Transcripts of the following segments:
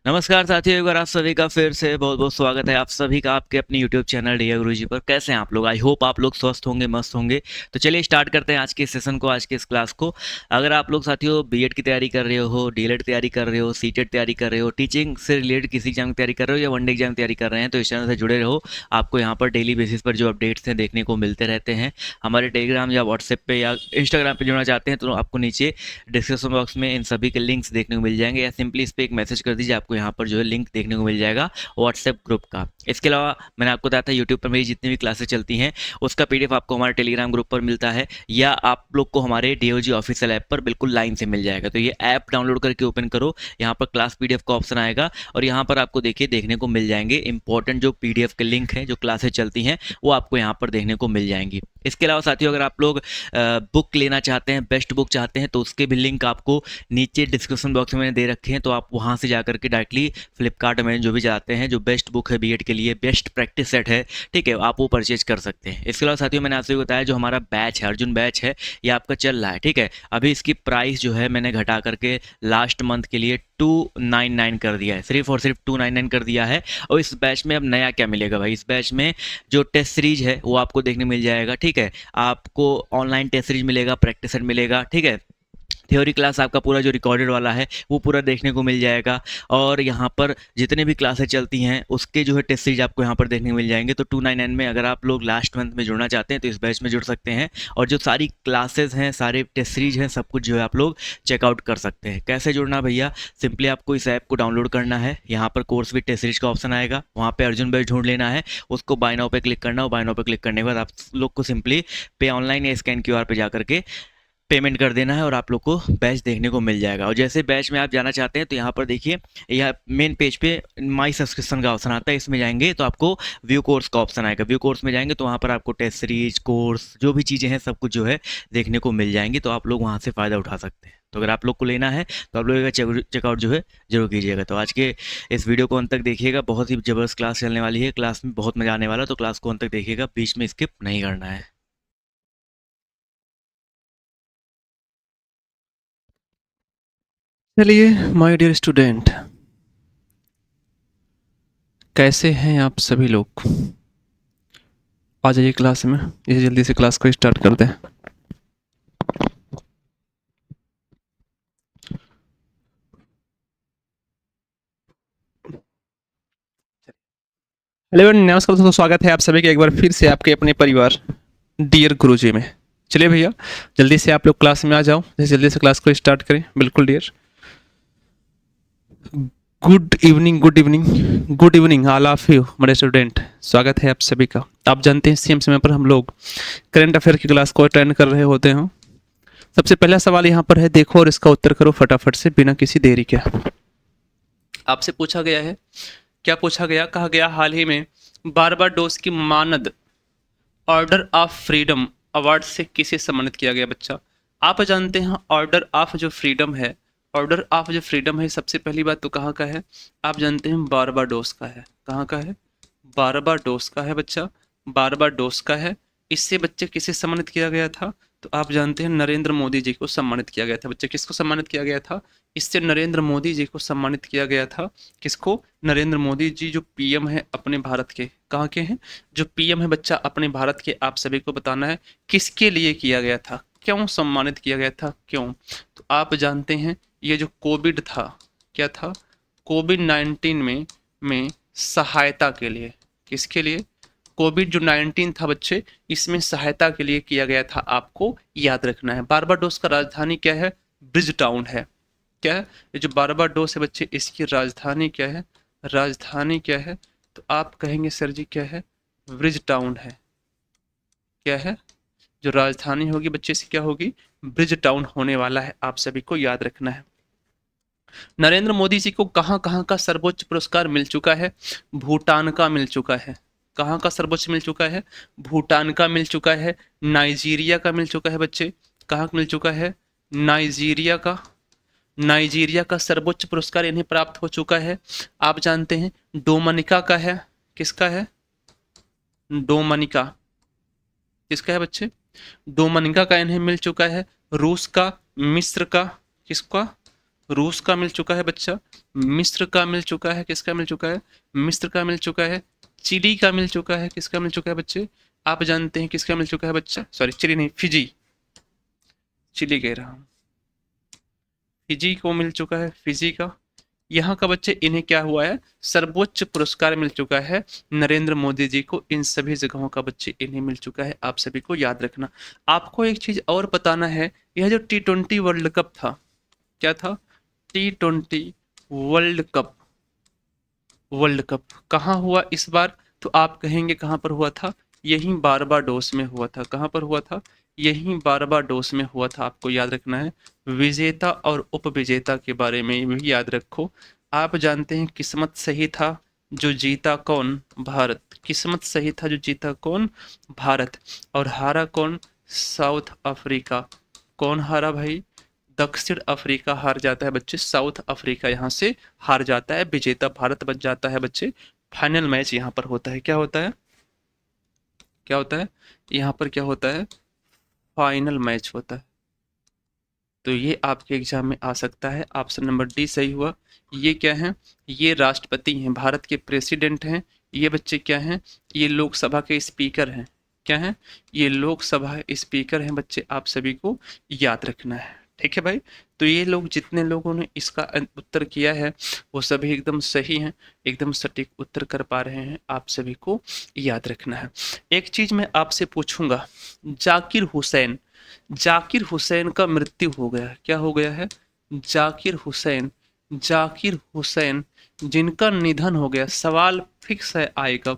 नमस्कार साथियों, एक बार आप सभी का फिर से बहुत बहुत स्वागत है आप सभी का आपके अपने यूट्यूब चैनल डियर गुरुजी पर। कैसे हैं आप लोग? आई होप आप लोग स्वस्थ होंगे, मस्त होंगे। तो चलिए स्टार्ट करते हैं आज के सेशन को, आज के इस क्लास को। अगर आप लोग साथियों बीएड की तैयारी कर रहे हो, डीएलएड तैयारी कर रहे हो, सीटेट तैयारी कर रहे हो, टीचिंग से रिलेटेड किसी एग्जाम की तैयारी कर रहे हो या वनडे एग्जाम की तैयारी कर रहे हैं, तो इस चैनल से जुड़े रहो। आपको यहाँ पर डेली बेसिस पर जो अपडेट्स हैं देखने को मिलते रहते हैं। हमारे टेलीग्राम या व्हाट्सएप पे या इंस्टाग्राम पे जुड़ना चाहते हैं तो आपको नीचे डिस्क्रिप्शन बॉक्स में इन सभी के लिंक्स देखने को मिल जाएंगे, या सिंपली इस पर एक मैसेज कर दीजिए, आपको यहाँ पर जो है लिंक देखने को मिल जाएगा व्हाट्सएप ग्रुप का। इसके अलावा मैंने आपको बताया था यूट्यूब पर मेरी जितनी भी क्लासेस चलती हैं उसका पीडीएफ आपको हमारे टेलीग्राम ग्रुप पर मिलता है, या आप लोग को हमारे डीओजी ऑफिशियल ऐप पर बिल्कुल लाइन से मिल जाएगा। तो ये ऐप डाउनलोड करके ओपन करो, यहाँ पर क्लास पीडीएफ का ऑप्शन आएगा और यहाँ पर आपको देखिए देखने को मिल जाएंगे इंपॉर्टेंट जो पीडीएफ के लिंक हैं, जो क्लासेस चलती हैं वो आपको यहाँ पर देखने को मिल जाएंगी। इसके अलावा साथियों अगर आप लोग बुक लेना चाहते हैं, बेस्ट बुक चाहते हैं, तो उसके भी लिंक आपको नीचे डिस्क्रिप्शन बॉक्स में मैंने दे रखे हैं, तो आप वहाँ से जाकर के डायरेक्टली फ्लिपकार्ट में जो भी चाहते हैं, जो बेस्ट बुक है बीएड के लिए, बेस्ट प्रैक्टिस सेट है, ठीक है, आप वो परचेज कर सकते हैं। इसके अलावा साथियों मैंने आपसे बताया जो हमारा बैच है, अर्जुन बैच है, ये आपका चल रहा है, ठीक है। अभी इसकी प्राइस जो है मैंने घटा करके लास्ट मंथ के लिए 299 कर दिया है, सिर्फ और सिर्फ 299 कर दिया है। और इस बैच में अब नया क्या मिलेगा भाई, इस बैच में जो टेस्ट सीरीज है वो आपको देखने मिल जाएगा, ठीक है। आपको ऑनलाइन टेस्ट सीरीज मिलेगा, प्रैक्टिस सेट मिलेगा, ठीक है। थ्योरी क्लास आपका पूरा जो रिकॉर्डेड वाला है वो पूरा देखने को मिल जाएगा। और यहाँ पर जितने भी क्लासेस चलती हैं उसके जो है टेस्ट सीरीज आपको यहाँ पर देखने को मिल जाएंगे। तो 299 में अगर आप लोग लास्ट मंथ में जुड़ना चाहते हैं तो इस बैच में जुड़ सकते हैं, और जो सारी क्लासेस हैं, सारे टेस्ट सीरीज हैं, सब कुछ जो है आप लोग चेकआउट कर सकते हैं। कैसे जुड़ना भैया, सिंपली आपको इस ऐप को डाउनलोड करना है, यहाँ पर कोर्स विद टेस्ट सीरीज का ऑप्शन आएगा, वहाँ पर अर्जुन बैच ढूंढ लेना है, उसको बाय नाउ पे क्लिक करना, और बाय नाउ पे क्लिक करने के बाद आप लोग को सिंपली पे ऑनलाइन या स्कैन क्यूआर पे जा करके पेमेंट कर देना है और आप लोग को बैच देखने को मिल जाएगा। और जैसे बैच में आप जाना चाहते हैं तो यहाँ पर देखिए, यह मेन पेज पे माई सब्सक्रिप्शन का ऑप्शन आता है, इसमें जाएंगे तो आपको व्यू कोर्स का ऑप्शन आएगा। व्यू कोर्स में जाएंगे तो वहाँ पर आपको टेस्ट सीरीज, कोर्स, जो भी चीज़ें हैं सब कुछ जो है देखने को मिल जाएंगी, तो आप लोग वहाँ से फ़ायदा उठा सकते हैं। तो अगर आप लोग को लेना है तो आप लोग का चेकआउट जो है जरूर कीजिएगा। तो आज के इस वीडियो को अंत तक देखिएगा, बहुत ही ज़बरदस्त क्लास चलने वाली है, क्लास में बहुत मज़ा आने वाला है, तो क्लास को अंत तक देखिएगा, बीच में स्किप नहीं करना है। चलिए माय डियर स्टूडेंट, कैसे हैं आप सभी लोग। आ जाइए क्लास में, इसे जल्दी से क्लास को स्टार्ट कर दें। हेलो नमस्कार दोस्तों, स्वागत है आप सभी का एक बार फिर से आपके अपने परिवार डियर गुरुजी में। चलिए भैया जल्दी से आप लोग क्लास में आ जाओ, जल्दी से क्लास को स्टार्ट करें। बिल्कुल dear, good evening, good evening, good evening all of you मेरे स्टूडेंट। स्वागत है आप सभी का। आप जानते हैं सेम समय पर हम लोग करंट अफेयर की क्लास को अटेंड कर रहे होते हैं। सबसे पहला सवाल यहाँ पर है, देखो और इसका उत्तर करो फटाफट से बिना किसी देरी के। आपसे पूछा गया है, क्या पूछा गया, कहा गया हाल ही में बारबाडोस की मानद ऑर्डर ऑफ फ्रीडम अवार्ड से किसे सम्मानित किया गया बच्चा। आप जानते हैं ऑर्डर ऑफ जो फ्रीडम है, ऑर्डर ऑफ जो फ्रीडम है, सबसे पहली बात तो कहाँ का है, आप जानते हैं बारबाडोस का है। कहाँ का है, बारबाडोस का है बच्चा, बारबाडोस का है। इससे बच्चे किसे सम्मानित किया गया था, तो आप जानते हैं नरेंद्र मोदी जी को सम्मानित किया गया था। बच्चे किसको सम्मानित किया गया था, इससे नरेंद्र मोदी जी को सम्मानित किया गया था। किसको, नरेंद्र मोदी जी जो पीएम है अपने भारत के, कहाँ के हैं, जो पीएम है बच्चा अपने भारत के। आप सभी को बताना है किसके लिए किया गया था, क्यों सम्मानित किया गया था, क्यों। तो आप जानते हैं ये जो कोविड था, क्या था, कोविड-19 में सहायता के लिए, किसके लिए, कोविड जो 19 था बच्चे, इसमें सहायता के लिए किया गया था। आपको याद रखना है। बारबाडोस का राजधानी क्या है, ब्रिज टाउन है। क्या है, ये जो बारबाडोस है बच्चे, इसकी राजधानी क्या है, राजधानी क्या है, तो आप कहेंगे सर जी क्या है, ब्रिज टाउन है। क्या है, जो राजधानी होगी बच्चे इसकी क्या होगी, ब्रिज टाउन होने वाला है। आप सभी को याद रखना है। नरेंद्र मोदी जी को कहाँ कहाँ का सर्वोच्च पुरस्कार मिल चुका है, भूटान का मिल चुका है। कहाँ का सर्वोच्च मिल चुका है, भूटान का मिल चुका है, नाइजीरिया का मिल चुका है बच्चे। कहाँ मिल चुका है, नाइजीरिया का, नाइजीरिया का सर्वोच्च पुरस्कार इन्हें प्राप्त हो चुका है। आप जानते हैं डोमिनिका का है, किसका है, डोमिनिका, किसका है बच्चे, डोमिनिका का इन्हें मिल चुका है। रूस का, मिस्र का, किसका, रूस का मिल चुका है बच्चा, मिस्र का मिल चुका है, किसका मिल चुका है, मिस्र का मिल चुका है, चिली का मिल चुका है, किसका मिल चुका है बच्चे, आप जानते हैं किसका मिल चुका है बच्चा, सॉरी चिली नहीं, फिजी, चिली कह रहा हूँ, फिजी को मिल चुका है, फिजी का। यहाँ का बच्चे इन्हें क्या हुआ है, सर्वोच्च पुरस्कार मिल चुका है नरेंद्र मोदी जी को, इन सभी जगहों का बच्चे इन्हें मिल चुका है, आप सभी को याद रखना। आपको एक चीज और बताना है, यह जो T20 वर्ल्ड कप था, क्या था, T20 world cup, world cup कहाँ हुआ इस बार, तो आप कहेंगे कहाँ पर हुआ था, यहीं बारबाडोस में हुआ था, कहाँ पर हुआ था, यहीं बारबाडोस में हुआ था, आपको याद रखना है। विजेता और उपविजेता के बारे में भी याद रखो। आप जानते हैं किस्मत सही था, जो जीता कौन, भारत, किस्मत सही था जो जीता कौन, भारत, और हारा कौन, साउथ अफ्रीका। कौन हारा भाई, दक्षिण अफ्रीका हार जाता है बच्चे, साउथ अफ्रीका यहाँ से हार जाता है, विजेता भारत बन जाता है बच्चे। फाइनल मैच यहाँ पर होता है, क्या होता है, क्या होता है, यहाँ पर क्या होता है, फाइनल मैच होता है। तो ये आपके एग्जाम में आ सकता है, ऑप्शन नंबर डी सही हुआ। ये क्या है, ये राष्ट्रपति हैं, भारत के प्रेसिडेंट हैं। ये बच्चे क्या हैं, ये लोकसभा के स्पीकर हैं, क्या हैं, ये लोकसभा स्पीकर हैं बच्चे, आप सभी को याद रखना है, ठीक है भाई। तो ये लोग, जितने लोगों ने इसका उत्तर किया है वो सभी एकदम सही हैं, एकदम सटीक उत्तर कर पा रहे हैं, आप सभी को याद रखना है। एक चीज मैं आपसे पूछूंगा, जाकिर हुसैन, जाकिर हुसैन का मृत्यु हो गया, क्या हो गया है, जाकिर हुसैन, जाकिर हुसैन जिनका निधन हो गया, सवाल फिक्स है आएगा,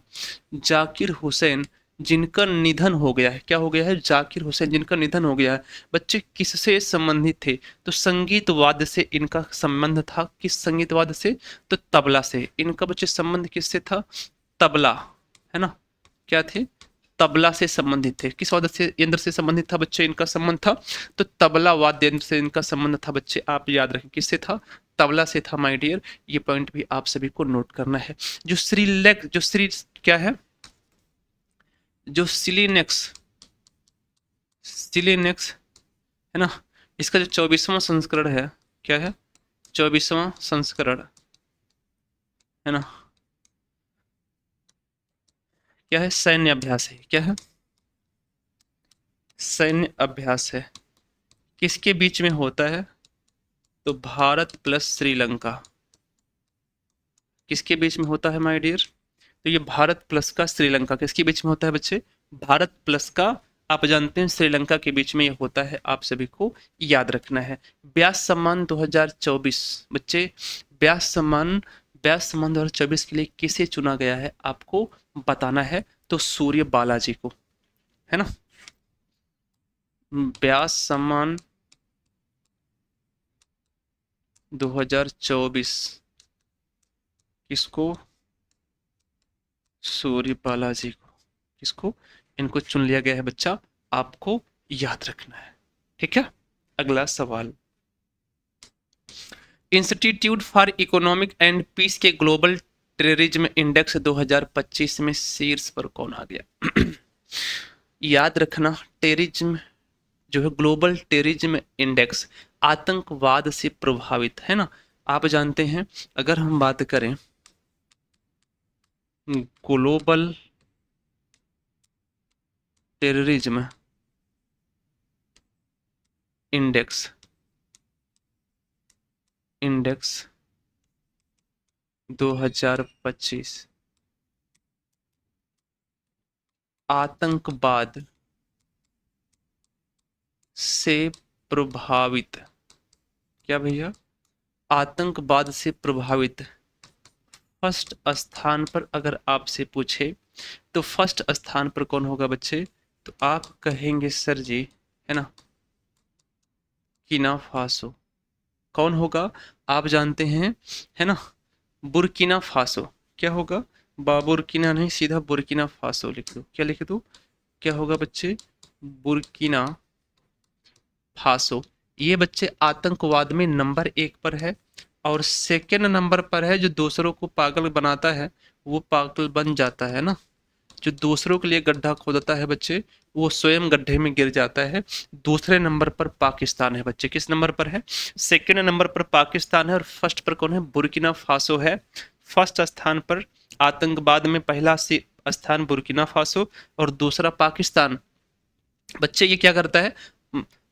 जाकिर हुसैन जिनका निधन हो गया है, क्या हो गया है, जाकिर हुसैन जिनका निधन हो गया है, बच्चे किससे संबंधित थे, तो संगीत वाद्य से इनका संबंध था, किस संगीत वाद्य से, तो तबला से, इनका बच्चे संबंध किससे था, तबला, है ना, क्या थे, तबला से संबंधित थे, किस वाद्य से यंत्र से संबंधित था बच्चे इनका संबंध था, तो तबला वाद्य यंत्र से इनका संबंध था बच्चे, आप याद रखें किससे था, तबला से था माय डियर, ये पॉइंट भी आप सभी को नोट करना है। जो श्रीलेक्स, जो श्री क्या है, जो सिलीनेक्स, सिलीनेक्स है ना, इसका जो 24वां संस्करण है, क्या है, 24वां संस्करण है ना, क्या है, सैन्य अभ्यास है, क्या है, सैन्य अभ्यास है, किसके बीच में होता है, तो भारत प्लस श्रीलंका, किसके बीच में होता है माय डियर, तो ये भारत प्लस का श्रीलंका किसके बीच में होता है बच्चे, भारत प्लस का, आप जानते हैं श्रीलंका के बीच में ये होता है, आप सभी को याद रखना है। व्यास सम्मान 2024 बच्चे, व्यास सम्मान, व्यास सम्मान 2024 के लिए किसे चुना गया है आपको बताना है, तो सूर्य बालाजी को, है ना, व्यास सम्मान 2024 किसको, सूर्य बालाजी को, किसको, इनको चुन लिया गया है बच्चा, आपको याद रखना है, ठीक है। अगला सवाल, institute for economic and peace के ग्लोबल टेररिज्म इंडेक्स 2025 में शीर्ष पर कौन आ गया याद रखना, टेररिज्म जो है, ग्लोबल टेररिज्म इंडेक्स, आतंकवाद से प्रभावित, है ना, आप जानते हैं अगर हम बात करें ग्लोबल टेररिज्म इंडेक्स, इंडेक्स 2025 आतंकवाद से प्रभावित, क्या भैया, आतंकवाद से प्रभावित फर्स्ट स्थान पर अगर आपसे पूछे तो फर्स्ट स्थान पर कौन होगा बच्चे, तो आप कहेंगे सर जी, है ना, बुर्किना फासो, कौन होगा, आप जानते हैं, है ना, बुर्किना फासो, क्या होगा, बुर्किना नहीं, सीधा बुर्किना फासो लिख दो, क्या लिख दो, क्या होगा बच्चे, बुर्किना फासो। ये बच्चे आतंकवाद में नंबर 1 पर है, और सेकेंड नंबर पर है जो दूसरों को पागल बनाता है वो पागल बन जाता है ना, जो दूसरों के लिए गड्ढा खोदता है बच्चे, वो स्वयं गड्ढे में गिर जाता है। दूसरे नंबर पर पाकिस्तान है बच्चे। किस नंबर पर है? सेकंड नंबर पर पाकिस्तान है। और फर्स्ट पर कौन है? बुर्किना फासो है। फर्स्ट स्थान पर आतंकवाद में पहला स्थान बुर्किना फासो और दूसरा पाकिस्तान। बच्चे ये क्या करता है?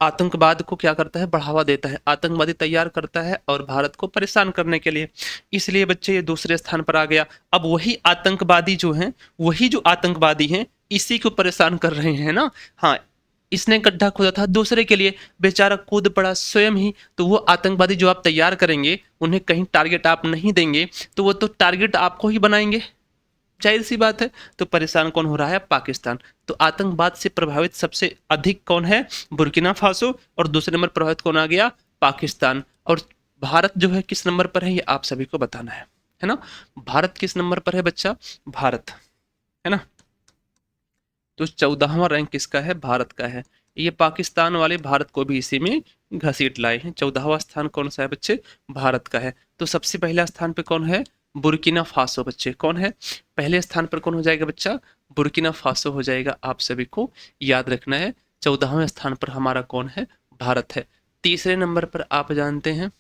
आतंकवाद को क्या करता है? बढ़ावा देता है, आतंकवादी तैयार करता है और भारत को परेशान करने के लिए। इसलिए बच्चे ये दूसरे स्थान पर आ गया। अब वही आतंकवादी जो हैं, वही जो आतंकवादी हैं, इसी को परेशान कर रहे हैं ना। हाँ, इसने गड्ढा खोदा था दूसरे के लिए, बेचारा कूद पड़ा स्वयं ही। तो वो आतंकवादी जो आप तैयार करेंगे, उन्हें कहीं टारगेट आप नहीं देंगे, तो वो तो टारगेट आपको ही बनाएंगे, जाहिर सी बात है। तो परेशान कौन हो रहा है? पाकिस्तान। तो आतंकवाद से प्रभावित सबसे अधिक कौन है? Burkina Faso. और दूसरे नंबर प्रभावित कौन आ गया? पाकिस्तान। और भारत जो है किस नंबर पर है, ये आप सभी को बताना है ना। भारत किस नंबर पर है बच्चा? भारत, है ना। तो 14वां रैंक किसका है? भारत का है। ये पाकिस्तान वाले भारत को भी इसी में घसीट लाए हैं। 14वां स्थान कौन सा है बच्चे? भारत का है। तो सबसे पहला स्थान पे कौन है? बुर्किना फासो बच्चे। कौन है पहले स्थान पर? कौन हो जाएगा बच्चा? बुर्किना फासो हो जाएगा। आप सभी को याद रखना है। 14वें स्थान पर हमारा कौन है? भारत है। तीसरे नंबर पर आप जानते हैं,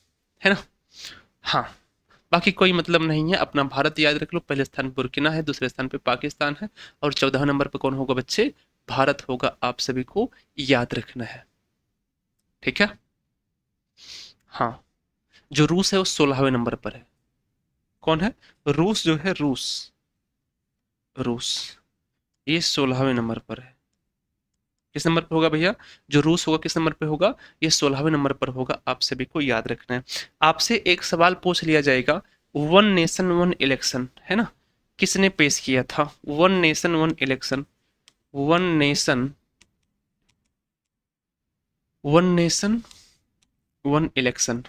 है ना। हाँ, बाकी कोई मतलब नहीं है, अपना भारत याद रख लो। पहले स्थान पे बुर्किना है, दूसरे स्थान पे पाकिस्तान है और 14 नंबर पे कौन होगा बच्चे? भारत होगा। आप सभी को याद रखना है, ठीक है। हाँ, जो रूस है वो 16वें नंबर पर है। कौन है? रूस जो है, रूस, रूस ये 16वें नंबर पर है। किस नंबर पे होगा भैया? जो रूस होगा किस नंबर पे होगा? ये 16वें नंबर पर होगा। आप सभी को याद रखना है। आपसे एक सवाल पूछ लिया जाएगा, वन नेशन वन इलेक्शन, है ना, किसने पेश किया था? One nation one election, one nation, one nation one election.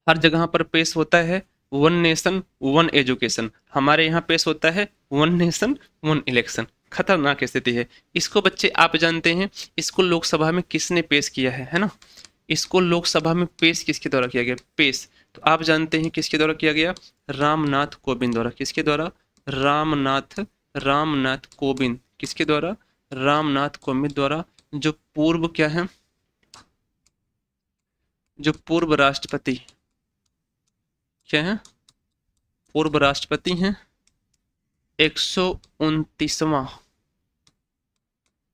हर जगह पर पेश होता है वन नेशन वन एजुकेशन, हमारे यहाँ पेश होता है वन नेशन वन इलेक्शन। खतरनाक स्थिति है। इसको बच्चे आप जानते हैं, इसको लोकसभा में किसने पेश किया है ना। इसको लोकसभा में पेश किसके द्वारा किया गया? पेश तो आप जानते हैं किसके द्वारा किया गया? रामनाथ कोविंद द्वारा। किसके द्वारा? रामनाथ, रामनाथ कोविंद। किसके द्वारा? रामनाथ कोविंद द्वारा। जो पूर्व क्या है? जो पूर्व राष्ट्रपति क्या है? पूर्व राष्ट्रपति हैं। 129वां,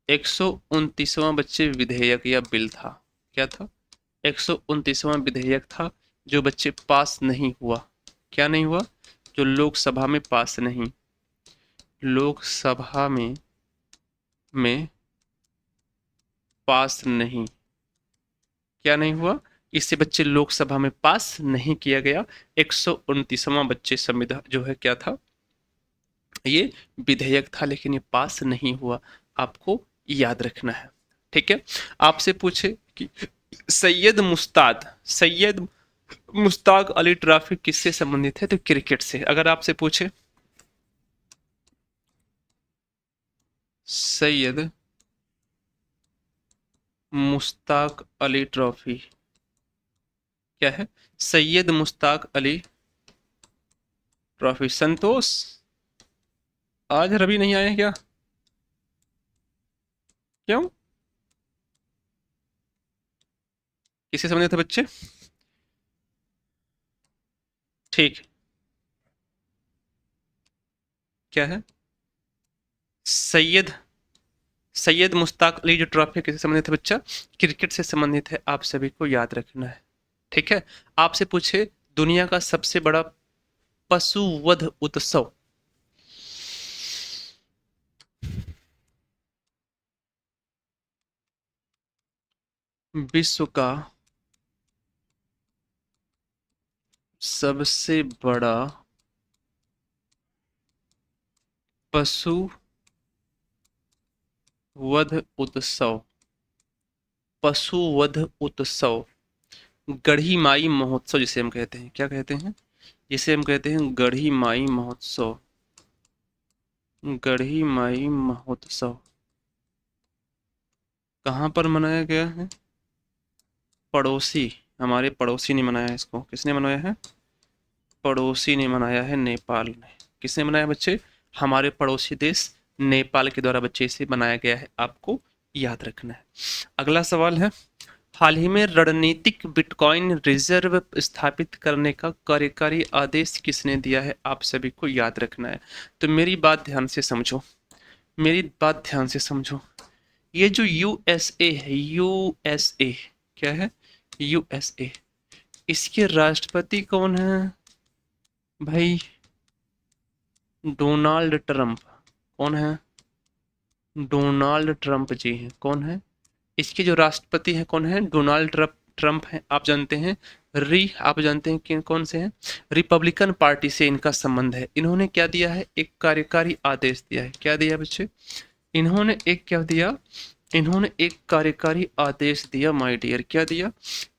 129वां बच्चे विधेयक या बिल था। क्या था? 129वां विधेयक था जो बच्चे पास नहीं हुआ। क्या नहीं हुआ? जो लोकसभा में पास नहीं, लोकसभा में पास नहीं, क्या नहीं हुआ? इससे बच्चे लोकसभा में पास नहीं किया गया। 129वां बच्चे संविधान जो है क्या था? ये विधेयक था, लेकिन ये पास नहीं हुआ। आपको याद रखना है, ठीक है। आपसे पूछे कि सैयद मुश्ताक अली ट्रॉफी किससे संबंधित है? तो क्रिकेट से। अगर आपसे पूछे सैयद मुश्ताक अली ट्रॉफी क्या है? सैयद मुश्ताक अली ट्रॉफी। संतोष, आज रवि नहीं आए क्या? क्यों? किससे संबंधित है बच्चे? ठीक, क्या है? सैयद सैयद मुश्ताक अली जो ट्रॉफी किससे संबंधित है बच्चा? क्रिकेट से संबंधित है। आप सभी को याद रखना है, ठीक है। आपसे पूछे दुनिया का सबसे बड़ा पशु वध उत्सव, विश्व का सबसे बड़ा पशु वध उत्सव, पशु वध उत्सव, गढ़ी माई महोत्सव जिसे हम कहते हैं। क्या कहते हैं? जिसे हम कहते हैं गढ़ी माई महोत्सव, गढ़ी माई महोत्सव। कहाँ पर मनाया गया है? पड़ोसी, हमारे पड़ोसी ने मनाया है इसको। किसने मनाया है? पड़ोसी ने मनाया है, नेपाल ने। किसने मनाया बच्चे? हमारे पड़ोसी देश नेपाल के द्वारा बच्चे इसे मनाया गया है, आपको याद रखना है। अगला सवाल है, हाल ही में रणनीतिक बिटकॉइन रिजर्व स्थापित करने का कार्यकारी आदेश किसने दिया है? आप सभी को याद रखना है। तो मेरी बात ध्यान से समझो, मेरी बात ध्यान से समझो। ये जो यूएसए है, यूएसए क्या है? यूएसए, इसके राष्ट्रपति कौन है भाई? Donald Trump. कौन है? डोनाल्ड ट्रंप जी हैं। कौन है? इसके जो राष्ट्रपति हैं कौन है? डोनाल्ड ट्रंप हैं। आप जानते हैं आप जानते हैं कि कौन से हैं? रिपब्लिकन पार्टी से इनका संबंध है। इन्होंने क्या दिया है? एक कार्यकारी आदेश दिया है। क्या दिया बच्चे? इन्होंने एक क्या दिया? इन्होंने एक कार्यकारी आदेश दिया माय डियर। क्या दिया?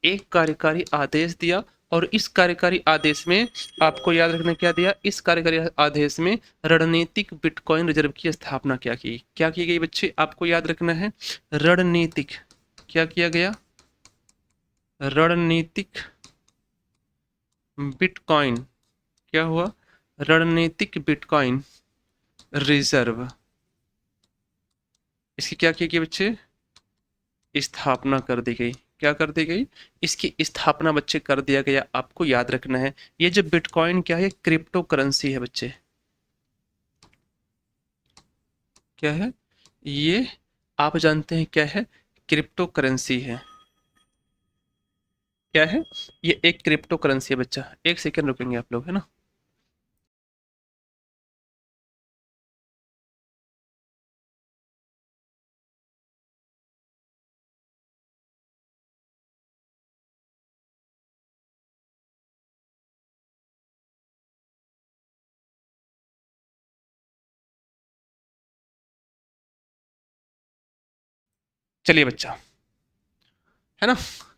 एक कार्यकारी आदेश दिया। और इस कार्यकारी आदेश में आपको याद रखना क्या दिया? इस कार्यकारी आदेश में रणनीतिक बिटकॉइन रिजर्व की स्थापना क्या की गई बच्चे? आपको याद रखना है रणनीतिक। क्या किया गया? रणनीतिक बिटकॉइन। क्या हुआ? रणनीतिक बिटकॉइन रिजर्व। इसकी क्या की गई बच्चे? स्थापना कर दी गई। क्या कर दी गई? इसकी स्थापना बच्चे कर दिया गया। आपको याद रखना है ये जो बिटकॉइन क्या है? क्रिप्टो करेंसी है बच्चे। क्या है ये? आप जानते हैं क्या है? क्रिप्टो करेंसी है। क्या है? ये एक क्रिप्टो करेंसी है बच्चा। एक सेकंड रुकेंगे आप लोग, है ना? चलिए बच्चा, है ना?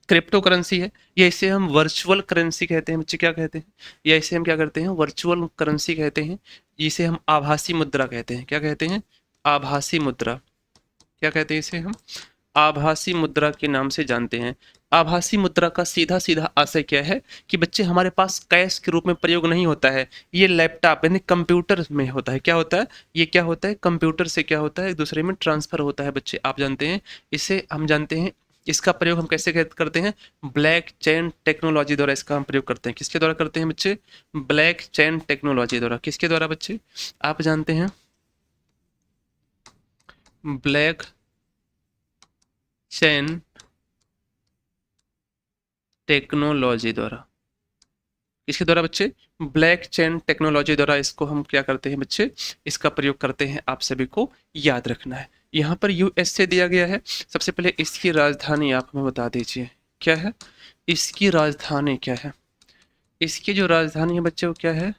क्रिप्टो करेंसी है ये। इसे हम वर्चुअल करेंसी कहते हैं बच्चे। क्या कहते हैं? या इसे हम क्या करते हैं? वर्चुअल करेंसी कहते हैं। इसे हम आभासी मुद्रा कहते हैं। क्या कहते हैं? आभासी मुद्रा। क्या कहते हैं इसे हम? आभासी मुद्रा के नाम से जानते हैं। आभासी मुद्रा का सीधा सीधा आशय क्या है कि बच्चे हमारे पास कैश के रूप में प्रयोग नहीं होता है। ये लैपटॉप यानी कंप्यूटर में होता है। क्या होता है? ये क्या होता है? कंप्यूटर से क्या होता है? एक दूसरे में ट्रांसफर होता है बच्चे। आप जानते हैं इसे, हम जानते हैं इसका प्रयोग हम कैसे करते हैं? ब्लैक चेन टेक्नोलॉजी द्वारा इसका हम प्रयोग करते हैं। किसके द्वारा करते हैं बच्चे? ब्लैक चेन टेक्नोलॉजी द्वारा। किसके द्वारा बच्चे? आप जानते हैं ब्लैक चेन टेक्नोलॉजी द्वारा। इसके द्वारा बच्चे? ब्लैक चेन टेक्नोलॉजी द्वारा इसको हम क्या करते हैं बच्चे? इसका प्रयोग करते हैं। आप सभी को याद रखना है। यहाँ पर यूएसए दिया गया है। सबसे पहले इसकी राजधानी आप हमें बता दीजिए। क्या है इसकी राजधानी? क्या है इसकी जो राजधानी है बच्चे? वो क्या है?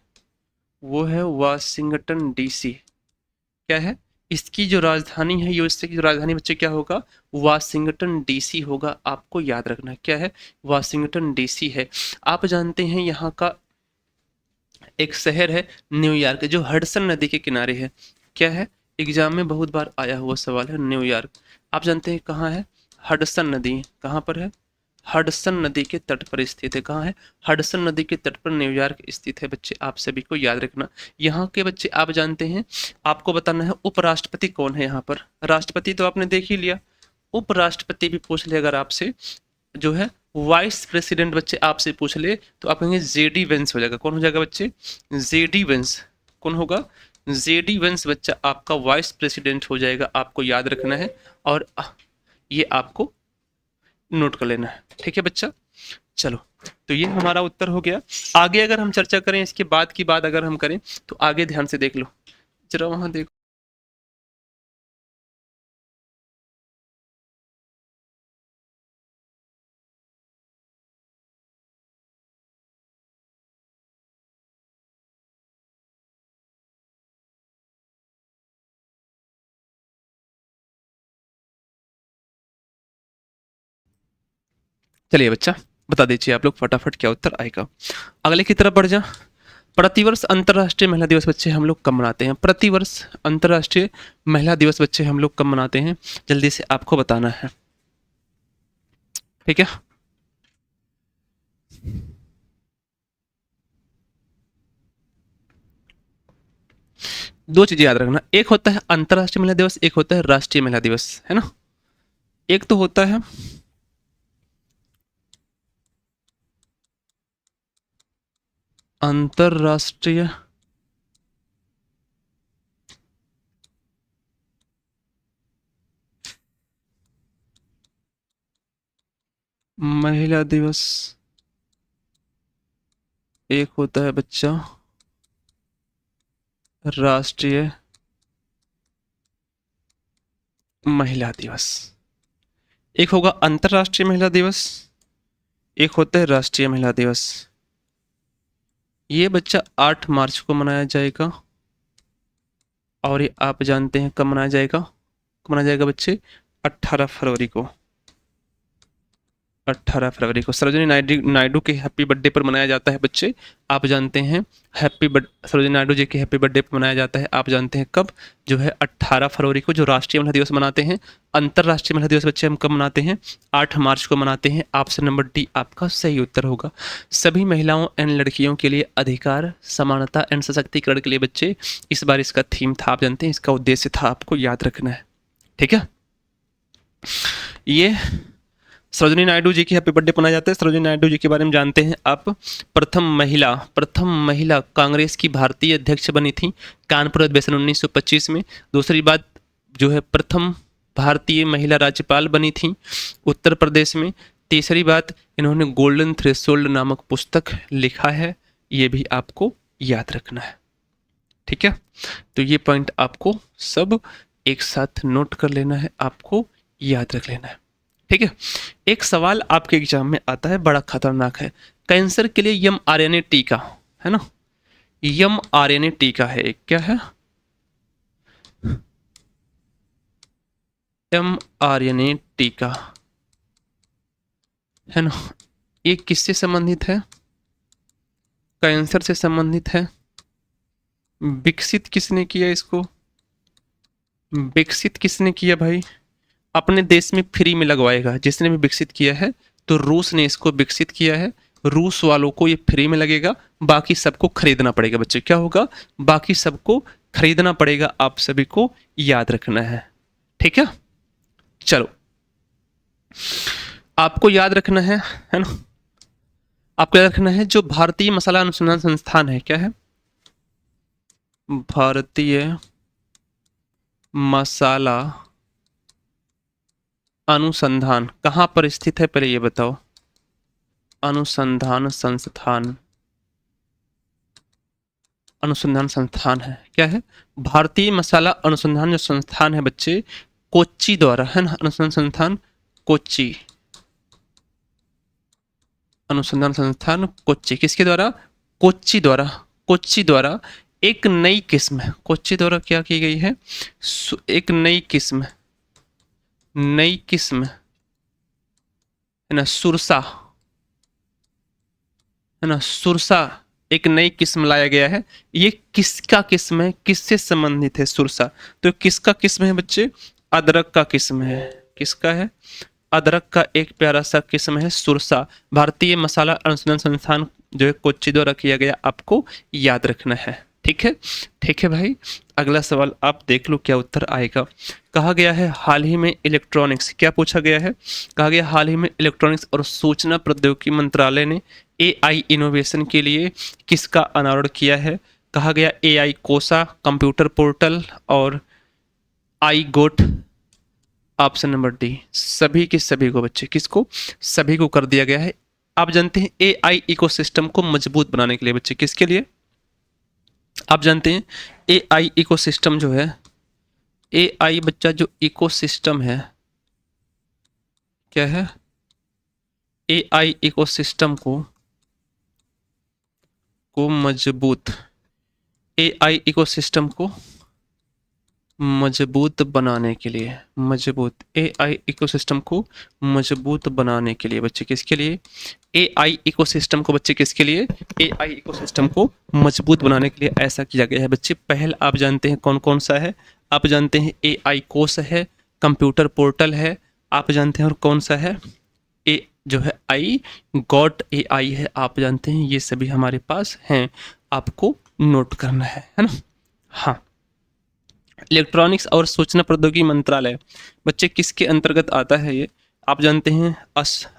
वो है वाशिंगटन डीसी। क्या है? इसकी जो राजधानी है, यूएसए की जो राजधानी बच्चे क्या होगा? वाशिंगटन डीसी होगा। आपको याद रखना है क्या है? वाशिंगटन डीसी है। आप जानते हैं यहाँ का एक शहर है न्यूयॉर्क, जो हडसन नदी के किनारे है। क्या है? एग्जाम में बहुत बार आया हुआ सवाल है न्यूयॉर्क। आप जानते हैं कहाँ है? हडसन नदी कहाँ पर है? हडसन नदी के तट पर स्थित है। कहाँ है? हडसन नदी के तट पर न्यूयॉर्क स्थित है बच्चे। आप सभी को याद रखना। यहाँ के बच्चे आप जानते हैं, आपको बताना है उपराष्ट्रपति कौन है यहाँ पर। राष्ट्रपति तो आपने देख ही लिया। उपराष्ट्रपति भी पूछ ले अगर आपसे, जो है वाइस प्रेसिडेंट बच्चे आपसे पूछ ले तो आप कहेंगे जेडी वेंस हो जाएगा। कौन हो जाएगा बच्चे? JD Vance. कौन होगा? जेडी वेंस बच्चा आपका वाइस प्रेसिडेंट हो जाएगा। आपको याद रखना है और ये आपको नोट कर लेना है। ठीक है बच्चा? चलो, तो ये हमारा उत्तर हो गया। आगे अगर हम चर्चा करें इसके बाद की बात अगर हम करें तो आगे ध्यान से देख लो जरा, वहां देखो। चलिए बच्चा, बता दीजिए आप लोग फटाफट क्या उत्तर आएगा। अगले की तरफ बढ़ जा। प्रतिवर्ष अंतर्राष्ट्रीय महिला दिवस बच्चे हम लोग कब मनाते हैं? प्रतिवर्ष अंतर्राष्ट्रीय महिला दिवस बच्चे हम लोग कब मनाते हैं? जल्दी से आपको बताना है। ठीक है? दो चीजें याद रखना, एक होता है अंतर्राष्ट्रीय महिला दिवस, एक होता है राष्ट्रीय महिला दिवस, है ना। एक तो होता है अंतर्राष्ट्रीय महिला दिवस, एक होता है बच्चा राष्ट्रीय महिला दिवस। एक होगा अंतर्राष्ट्रीय महिला दिवस, एक होता है राष्ट्रीय महिला दिवस। ये बच्चा 8 मार्च को मनाया जाएगा, और ये आप जानते हैं कब मनाया जाएगा, कब मनाया जाएगा बच्चे, 18 फरवरी को। 18 फरवरी को सरोजिनी नायडू के हैप्पी बर्थडे पर मनाया जाता है बच्चे, आप जानते हैं। सरोजिनी नायडू जी के हैप्पी बर्थडे पर मनाया जाता है, आप जानते हैं कब, जो है 18 फरवरी को, जो राष्ट्रीय महिला दिवस मनाते हैं। अंतर्राष्ट्रीय महिला दिवस बच्चे हम कब मनाते हैं, 8 मार्च को मनाते हैं। ऑप्शन नंबर डी आपका सही उत्तर होगा। सभी महिलाओं एंड लड़कियों के लिए अधिकार, समानता एंड सशक्तिकरण के लिए बच्चे इस बार इसका थीम था, आप जानते हैं, इसका उद्देश्य था, आपको याद रखना है, ठीक है। ये सरोजिनी नायडू जी की हैप्पी बर्थडे मनाया जाता है। सरोजिनी नायडू जी के बारे में जानते हैं आप, प्रथम महिला कांग्रेस की भारतीय अध्यक्ष बनी थी कानपुर अधिवेशन 1925 में। दूसरी बात जो है, प्रथम भारतीय महिला राज्यपाल बनी थी उत्तर प्रदेश में। तीसरी बात, इन्होंने गोल्डन थ्रेशोल्ड नामक पुस्तक लिखा है, ये भी आपको याद रखना है, ठीक है। तो ये पॉइंट आपको सब एक साथ नोट कर लेना है, आपको याद रख लेना है, ठीक है। एक सवाल आपके एग्जाम में आता है, बड़ा खतरनाक है। कैंसर के लिए mRNA टीका, है ना, mRNA टीका है एक, क्या है, mRNA टीका, है ना। ये किससे संबंधित है, कैंसर से संबंधित है। विकसित किसने किया इसको, विकसित किसने किया भाई, अपने देश में फ्री में लगवाएगा जिसने भी विकसित किया है, तो रूस ने इसको विकसित किया है। रूस वालों को ये फ्री में लगेगा, बाकी सबको खरीदना पड़ेगा बच्चे, क्या होगा, बाकी सबको खरीदना पड़ेगा, आप सभी को याद रखना है, ठीक है। चलो, आपको याद रखना है ना, आपको याद रखना है जो भारतीय मसाला अनुसंधान संस्थान है, क्या है, भारतीय मसाला अनुसंधान कहाँ पर स्थित है, पहले ये बताओ। अनुसंधान संस्थान, अनुसंधान संस्थान है, क्या है, भारतीय मसाला अनुसंधान जो संस्थान है बच्चे, कोच्चि द्वारा, है ना, अनुसंधान संस्थान कोच्चि, अनुसंधान संस्थान कोच्चि, किसके द्वारा, कोच्चि द्वारा, कोच्चि द्वारा एक नई किस्म, कोच्चि द्वारा क्या की गई है, एक नई किस्म, नई किस्म, है ना, सुरसा, है ना, सुरसा एक नई किस्म लाया गया है। ये किसका किस्म है, किससे संबंधित है सुरसा, तो किसका किस्म है बच्चे, अदरक का किस्म है, किसका है, अदरक का एक प्यारा सा किस्म है सुरसा। भारतीय मसाला अनुसंधान संस्थान जो है कोच्चि द्वारा किया गया, आपको याद रखना है, ठीक है, ठीक है भाई। अगला सवाल आप देख लो क्या उत्तर आएगा। कहा गया है हाल ही में इलेक्ट्रॉनिक्स, क्या पूछा गया है, कहा गया हाल ही में इलेक्ट्रॉनिक्स और सूचना प्रौद्योगिकी मंत्रालय ने AI इनोवेशन के लिए किसका अनावरण किया है। कहा गया AI कोसा, कंप्यूटर पोर्टल और आई गोट। ऑप्शन नंबर डी सभी के सभी को बच्चे, किसको, सभी को कर दिया गया है। आप जानते हैं AI इकोसिस्टम को मजबूत बनाने के लिए बच्चे, किसके लिए, आप जानते हैं AI इकोसिस्टम जो है, AI बच्चा जो इकोसिस्टम है, क्या है, AI इकोसिस्टम को मजबूत, AI इकोसिस्टम को मजबूत बनाने के लिए, मजबूत AI इकोसिस्टम को मजबूत बनाने के लिए बच्चे, किसके लिए, AI इकोसिस्टम को बच्चे, किसके लिए, AI इकोसिस्टम को मजबूत बनाने के लिए ऐसा किया गया है बच्चे। पहल आप जानते हैं कौन कौन सा है, आप जानते हैं AI कोष है, कंप्यूटर पोर्टल है, आप जानते हैं और कौन सा है, जो है आई गॉट AI है, आप जानते हैं, ये सभी हमारे पास हैं, आपको नोट करना है ना। हाँ, इलेक्ट्रॉनिक्स और सूचना प्रौद्योगिकी मंत्रालय बच्चे किसके अंतर्गत आता है ये आप जानते हैं।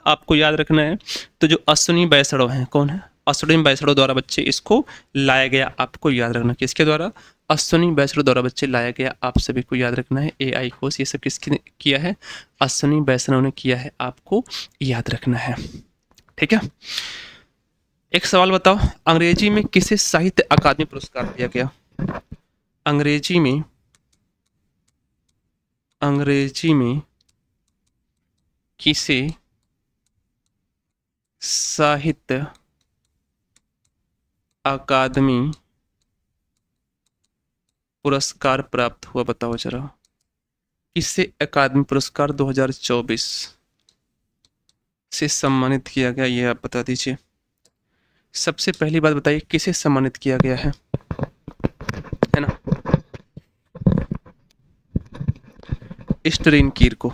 आपको याद रखना है। तो जो अश्विनी वैष्णव हैं, कौन है? अश्विनी वैष्णव द्वारा बच्चे इसको लाया गया, आपको याद रखना। किसके द्वारा? अश्विनी वैष्णव द्वारा बच्चे लाया गया, आप सभी को याद रखना है। AI कोर्स ये सब किसने किया है? अश्विनी वैष्णव ने किया है, आपको याद रखना है। ठीक है। एक सवाल बताओ, अंग्रेजी में किसे साहित्य अकादमी पुरस्कार दिया गया? अंग्रेजी में किसे साहित्य अकादमी पुरस्कार प्राप्त हुआ? बताओ जरा, किसे अकादमी पुरस्कार 2024 से सम्मानित किया गया, ये आप बता दीजिए। सबसे पहली बात बताइए, किसे सम्मानित किया गया है ना? स्टरीन कीर को।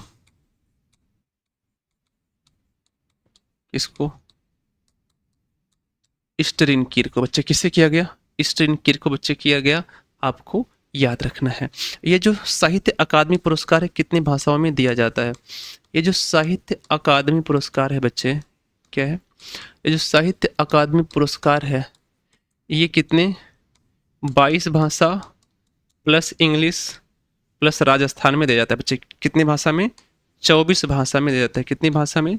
किसको? स्टरीन कीर को बच्चे किससे किया गया? स्टरीन कीर को बच्चे किया गया, आपको याद रखना है। ये जो साहित्य अकादमी पुरस्कार है कितनी भाषाओं में दिया जाता है? ये जो साहित्य अकादमी पुरस्कार है बच्चे, क्या है? ये जो साहित्य अकादमी पुरस्कार है ये कितने 22 भाषा प्लस इंग्लिश प्लस राजस्थान में दिया जाता है बच्चे। कितनी भाषा में? 24 भाषा में दिया जाता है। कितनी भाषा में?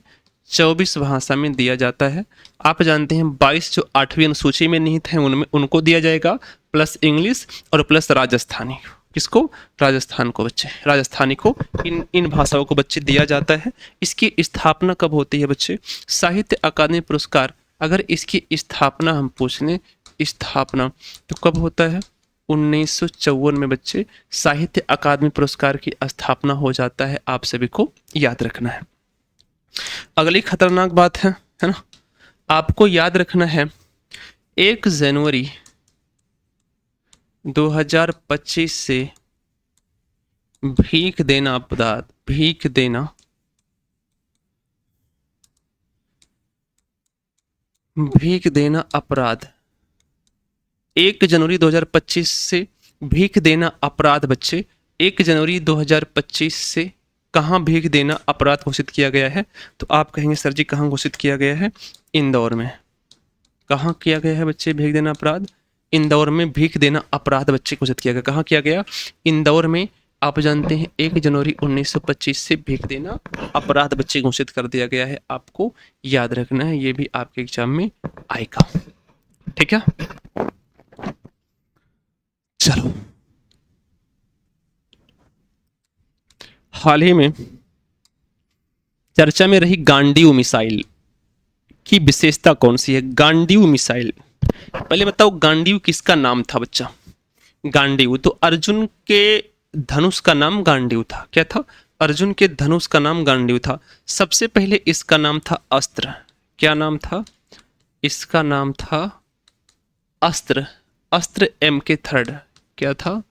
24 भाषा में दिया जाता है। आप जानते हैं 22 जो 8वीं अनुसूची में निहित हैं उनमें उनको दिया जाएगा, प्लस इंग्लिश और प्लस राजस्थानी। किसको? राजस्थान को बच्चे, राजस्थानी को, इन भाषाओं को बच्चे दिया जाता है। इसकी स्थापना कब होती है बच्चे? साहित्य अकादमी पुरस्कार अगर इसकी स्थापना हम पूछ लें, स्थापना तो कब होता है? 1954 में बच्चे साहित्य अकादमी पुरस्कार की स्थापना हो जाता है, आप सभी को याद रखना है। अगली खतरनाक बात है ना, आपको याद रखना है 1 जनवरी 2025 से भीख देना अपराध, भीख देना अपराध 1 जनवरी 2025 से भीख देना अपराध बच्चे 1 जनवरी 2025 से कहाँ भीख देना अपराध घोषित किया गया है? तो आप कहेंगे सर जी कहाँ घोषित किया गया है? इंदौर में। कहाँ किया गया है बच्चे भीख देना अपराध? इंदौर में भीख देना अपराध बच्चे घोषित किया गया। कहाँ किया गया? इंदौर में। आप जानते हैं 1 जनवरी 1925 से भीख देना अपराध बच्चे घोषित कर दिया गया है, आपको याद रखना है। ये भी आपके एग्जाम में आएगा। ठीक है, चलो हाल ही में चर्चा में रही गांडीव मिसाइल की विशेषता कौन सी है? गांडीव मिसाइल, पहले बताओ गांडीव किसका नाम था बच्चा? गांडीव तो अर्जुन के धनुष का नाम गांडीव था। क्या था? अर्जुन के धनुष का नाम गांडीव था। सबसे पहले इसका नाम था अस्त्र। क्या नाम था? इसका नाम था अस्त्र। अस्त्र MK3। क्या था?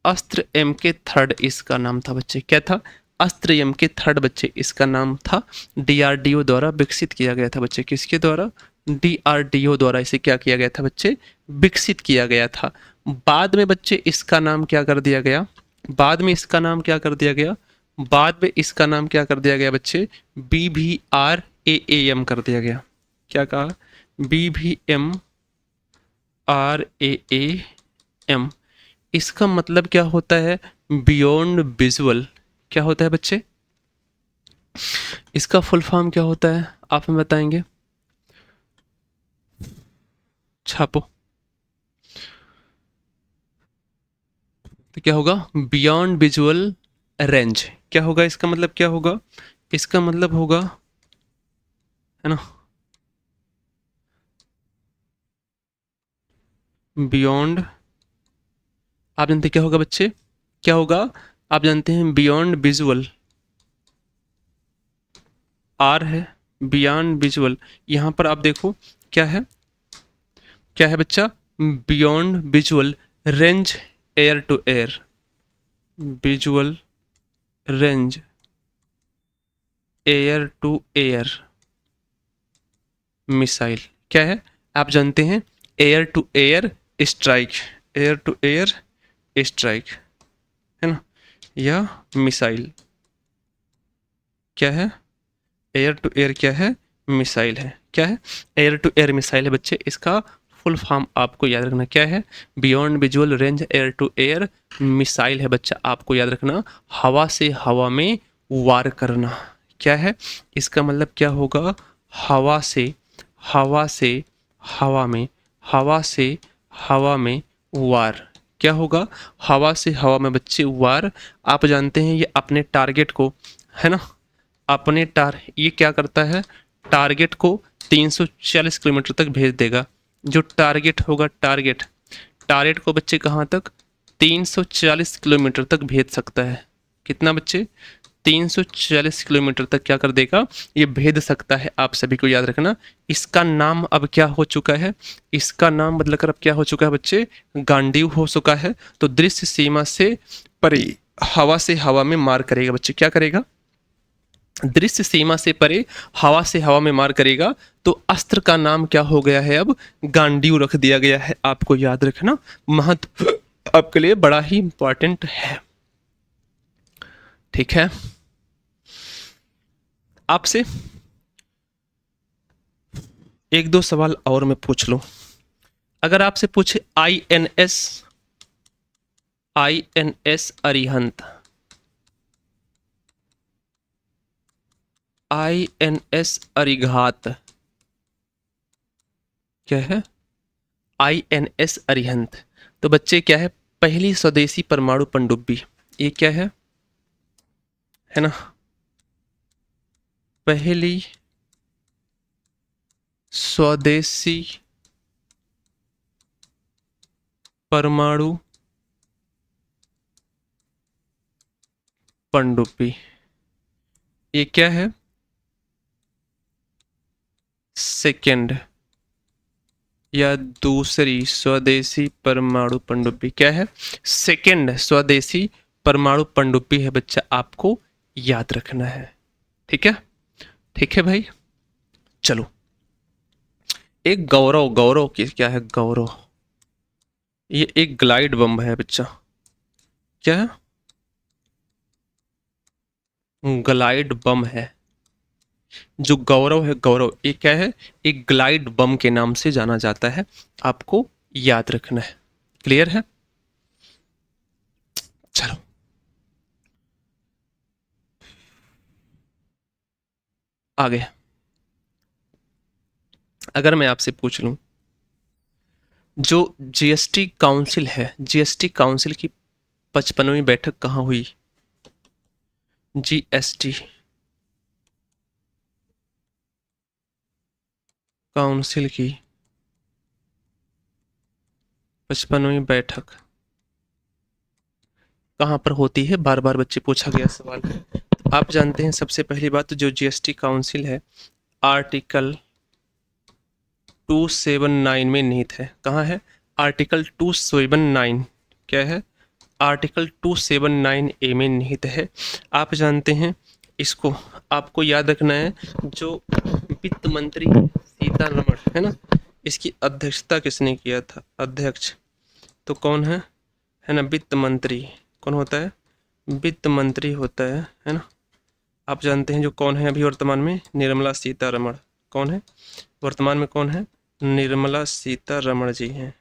अस्त्र MK3 इसका नाम था बच्चे। क्या था? अस्त्र MK3 बच्चे इसका नाम था। DRDO द्वारा विकसित किया गया था बच्चे। किसके द्वारा? DRDO द्वारा इसे क्या किया गया था बच्चे? विकसित किया गया था। बाद में बच्चे इसका नाम क्या कर दिया गया? बाद में इसका नाम क्या कर दिया गया? बाद में इसका नाम क्या कर दिया गया बच्चे? BVRAAM कर दिया गया। क्या कहा? BVMRAAM। इसका मतलब क्या होता है? Beyond visual. क्या होता है बच्चे? इसका फुल फॉर्म क्या होता है आप हमें बताएंगे? छापो। तो क्या होगा? Beyond visual range. क्या होगा इसका मतलब? क्या होगा इसका मतलब? होगा, है ना, बियॉन्ड। आप जानते हैं क्या होगा बच्चे? क्या होगा? आप जानते हैं बियॉन्ड विजुअल। आर है बियॉन्ड विजुअल। यहां पर आप देखो क्या है? क्या है बच्चा? Beyond visual range air to air. Visual range air to air missile. क्या है? आप जानते हैं air to air strike. Air to air strike. है ना, या मिसाइल। क्या है? एयर टू एयर क्या है? मिसाइल है। क्या है? एयर टू एयर मिसाइल है बच्चे। इसका फुल फॉर्म आपको याद रखना क्या है? Beyond visual range air to air missile है बच्चा, आपको याद रखना। हवा से हवा में वार करना। क्या है इसका मतलब? क्या होगा? हवा से हवा से हवा में, हवा से हवा में वार। क्या होगा? हवा से हवा में बच्चे वार। आप जानते हैं ये अपने टारगेट को, है ना, अपने ये क्या करता है? टारगेट को 340 किलोमीटर तक भेज देगा। जो टारगेट होगा, टारगेट को बच्चे कहाँ तक? 340 किलोमीटर तक भेज सकता है। कितना बच्चे? 340 किलोमीटर तक क्या कर देगा? ये भेज सकता है। आप सभी को याद रखना। इसका नाम अब क्या हो चुका है? इसका नाम बदलकर अब क्या हो चुका है बच्चे? गांडीव हो चुका है। तो दृश्य सीमा से परे हवा से हवा में मार करेगा बच्चे। क्या करेगा? दृश्य सीमा से परे हवा से हवा में मार करेगा। तो अस्त्र का नाम क्या हो गया है? अब गांडीव रख दिया गया है। आपको याद रखना, महत्व आपके लिए बड़ा ही इंपॉर्टेंट है। ठीक है, आपसे एक दो सवाल और मैं पूछ लूं। अगर आपसे पूछे आईएनएस अरिहंत, आईएनएस अरिघात क्या है? आईएनएस अरिहंत। तो बच्चे क्या है? पहली स्वदेशी परमाणु पनडुब्बी। ये क्या है ना, पहली स्वदेशी परमाणु पनडुब्बी। ये क्या है? सेकंड या दूसरी स्वदेशी परमाणु पनडुब्बी। क्या है? सेकंड स्वदेशी परमाणु पनडुब्बी है बच्चा, आपको याद रखना है। ठीक है, ठीक है भाई। चलो, एक गौरव, गौरव की क्या है? गौरव, ये एक ग्लाइड बम है बच्चा। क्या है? ग्लाइड बम है। जो गौरव है, गौरव, ये क्या है? एक ग्लाइड बम के नाम से जाना जाता है। आपको याद रखना है। क्लियर है? चलो, आगे अगर मैं आपसे पूछ लूं, जो जीएसटी काउंसिल है, जीएसटी काउंसिल की 55वीं बैठक कहाँ हुई? जीएसटी काउंसिल की 55वीं बैठक कहाँ पर होती है? बार बार बच्चे पूछा गया सवाल है। तो आप जानते हैं सबसे पहली बात, तो जो जीएसटी काउंसिल है आर्टिकल 279 में निहित है। कहाँ है? आर्टिकल 279। क्या है? आर्टिकल 279 ए में निहित है। आप जानते हैं इसको, आपको याद रखना है। जो वित्त मंत्री सीतारमण है ना, इसकी अध्यक्षता किसने किया था? अध्यक्ष तो कौन है ना? वित्त मंत्री कौन होता है? वित्त मंत्री होता है ना। आप जानते हैं जो कौन है अभी वर्तमान में? निर्मला सीतारमण। कौन है वर्तमान में? कौन है? निर्मला सीतारमण जी हैं।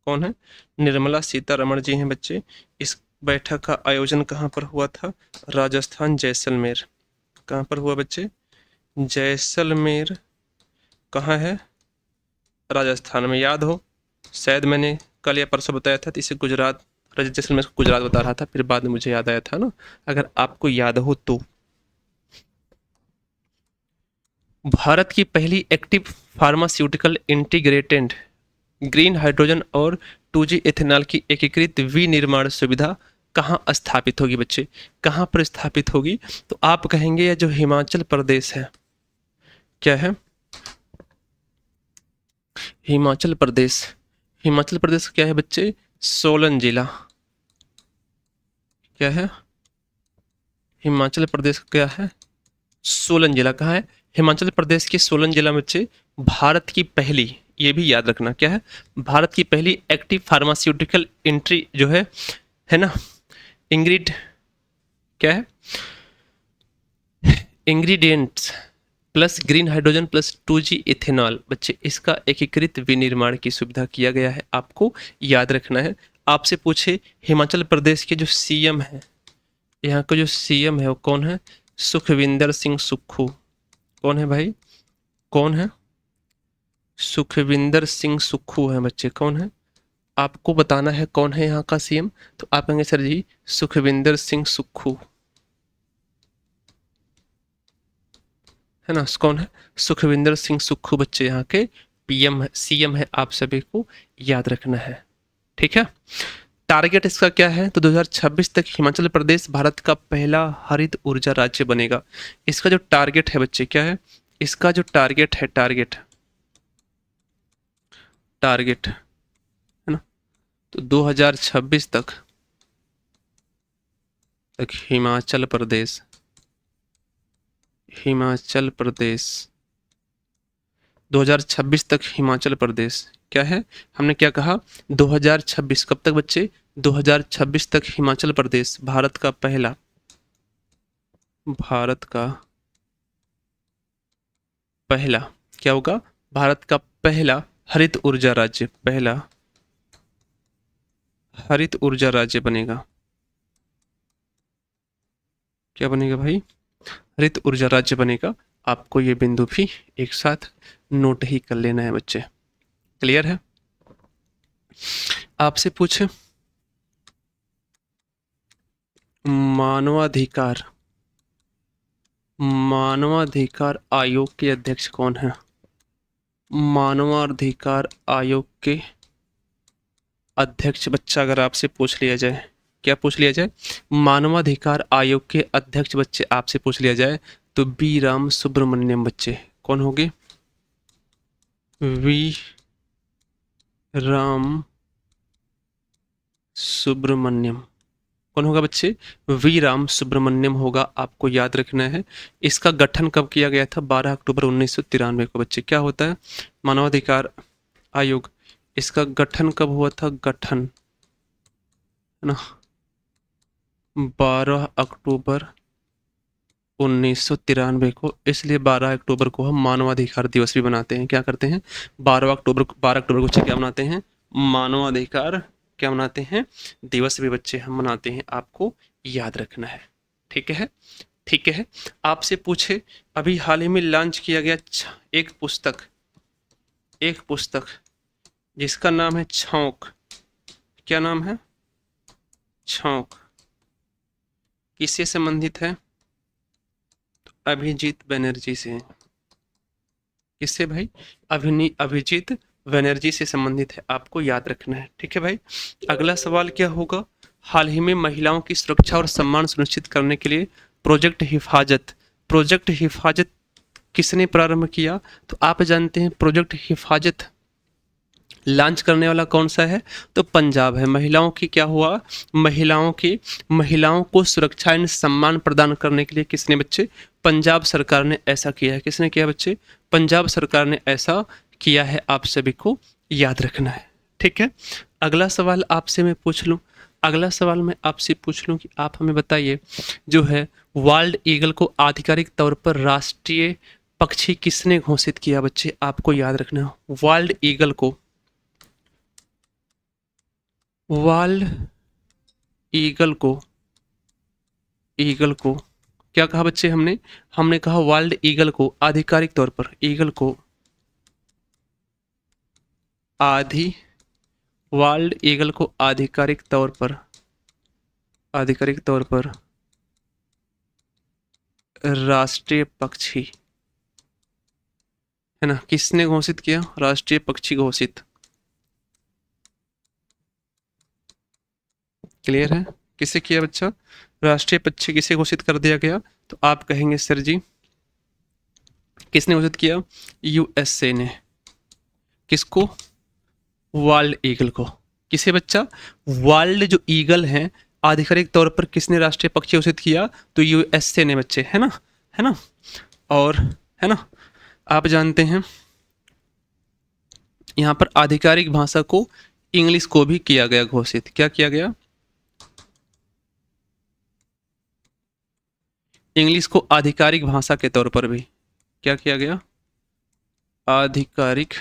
कौन है? निर्मला सीतारमण जी हैं बच्चे। इस बैठक का आयोजन कहाँ पर हुआ था? राजस्थान, जैसलमेर। कहाँ पर हुआ बच्चे? जैसलमेर। कहाँ है? राजस्थान में। याद हो, शायद मैंने कल या परसों बताया था। तो इसे गुजरात, जैसलमेर को गुजरात बता रहा था, फिर बाद में मुझे याद आया था ना, अगर आपको याद हो तो। भारत की पहली active pharmaceutical integrated green hydrogen और 2G इथेनॉल की एकीकृत विनिर्माण सुविधा कहाँ स्थापित होगी बच्चे? कहाँ पर स्थापित होगी? तो आप कहेंगे यह जो हिमाचल प्रदेश है। क्या है? हिमाचल प्रदेश। हिमाचल प्रदेश क्या है बच्चे? सोलन जिला। क्या है? हिमाचल प्रदेश क्या है? सोलन जिला। कहाँ है? हिमाचल प्रदेश के सोलन जिला में बच्चे भारत की पहली, ये भी याद रखना, क्या है? भारत की पहली एक्टिव फार्मास्यूटिकल इंट्री जो है ना, इंग्रीड क्या है, ingredients plus green hydrogen plus 2G ethanol. बच्चे इसका एकीकृत विनिर्माण की सुविधा किया गया है, आपको याद रखना है। आपसे पूछे हिमाचल प्रदेश के जो सीएम है, यहाँ का जो सीएम है वो कौन है, सुखविंदर सिंह सुक्खू। कौन है भाई, कौन है, सुखविंदर सिंह सुक्खू है बच्चे, कौन है, आपको बताना है कौन है यहाँ का सीएम। तो आप कहेंगे सर जी सुखविंदर सिंह सुक्खू, है ना, कौन है, सुखविंदर सिंह सुक्खू बच्चे यहाँ के पीएम है, सीएम है, आप सभी को याद रखना है। ठीक है, टारगेट इसका क्या है, तो 2026 तक हिमाचल प्रदेश भारत का पहला हरित ऊर्जा राज्य बनेगा। इसका जो टारगेट है बच्चे क्या है, इसका जो टारगेट है, टारगेट टारगेट है ना, तो 2026 तक हिमाचल प्रदेश, हिमाचल प्रदेश 2026 तक हिमाचल प्रदेश क्या है, हमने क्या कहा, 2026 कब तक बच्चे, 2026 तक हिमाचल प्रदेश भारत का पहला, भारत का पहला क्या होगा, भारत का पहला हरित ऊर्जा राज्य, पहला हरित ऊर्जा राज्य बनेगा। क्या बनेगा भाई, हरित ऊर्जा राज्य बनेगा। आपको ये बिंदु भी एक साथ नोट ही कर लेना है बच्चे, क्लियर है। आपसे पूछे मानवाधिकार, मानवाधिकार आयोग के अध्यक्ष कौन है, मानवाधिकार आयोग के अध्यक्ष बच्चा अगर आपसे पूछ लिया जाए, क्या पूछ लिया जाए, मानवाधिकार आयोग के अध्यक्ष बच्चे आपसे पूछ लिया जाए तो बी राम सुब्रमण्यम बच्चे, कौन होंगे, वी राम सुब्रमण्यम, कौन होगा बच्चे, वी राम सुब्रमण्यम होगा, आपको याद रखना है। इसका गठन कब किया गया था, 12 अक्टूबर 1993 को बच्चे। क्या होता है मानवाधिकार आयोग, इसका गठन कब हुआ था, गठन है ना 12 अक्टूबर 1993 को, इसलिए 12 अक्टूबर को हम मानवाधिकार दिवस भी मनाते हैं। क्या करते हैं, 12 अक्टूबर को बच्चे क्या मनाते हैं, मानवाधिकार क्या मनाते हैं, दिवस भी बच्चे हम मनाते हैं, आपको याद रखना है। ठीक है, ठीक है। आपसे पूछे अभी हाल ही में लॉन्च किया गया एक पुस्तक, एक पुस्तक जिसका नाम है छौंक, क्या नाम है, छौंक, किससे संबंधित है, अभिजीत बनर्जी से, किससे भाई, अभिजीत बनर्जी से संबंधित है, आपको याद रखना है। ठीक है भाई, अगला सवाल क्या होगा, हाल ही में महिलाओं की सुरक्षा और सम्मान सुनिश्चित करने के लिए प्रोजेक्ट हिफाजत, प्रोजेक्ट हिफाजत किसने प्रारंभ किया, तो आप जानते हैं प्रोजेक्ट हिफाजत लॉन्च करने वाला कौन सा है, तो पंजाब है। महिलाओं की क्या हुआ, महिलाओं को सुरक्षा एवं सम्मान प्रदान करने के लिए किसने बच्चे, पंजाब सरकार ने ऐसा किया है। किसने किया बच्चे, पंजाब सरकार ने ऐसा किया है, आप सभी को याद रखना है। ठीक है, अगला सवाल आपसे मैं पूछ लूँ, अगला सवाल मैं आपसे पूछ लूँ कि आप हमें बताइए जो है वाल्ड ईगल को आधिकारिक तौर पर राष्ट्रीय पक्षी किसने घोषित किया बच्चे, आपको याद रखना है। वाल्ड ईगल को, वाल्ड ईगल को, ईगल को क्या कहा बच्चे, हमने कहा वाल्ड ईगल को आधिकारिक तौर पर, ईगल को वाल्ड ईगल को आधिकारिक तौर पर, आधिकारिक तौर पर राष्ट्रीय पक्षी है ना, किसने घोषित किया, राष्ट्रीय पक्षी घोषित, क्लियर है, किसे किया बच्चा, राष्ट्रीय पक्षी किसे घोषित कर दिया गया, तो आप कहेंगे सर जी किसने घोषित किया, यूएसए ने, किसको, वाल्ड ईगल को, किसे बच्चा, वाल्ड जो ईगल है आधिकारिक तौर पर किसने राष्ट्रीय पक्षी घोषित किया, तो यूएसए ने बच्चे, है ना, है ना, और है ना, आप जानते हैं यहाँ पर आधिकारिक भाषा को इंग्लिश को भी किया गया घोषित, क्या किया गया, इंग्लिश को आधिकारिक भाषा के तौर पर भी क्या किया गया? आधिकारिक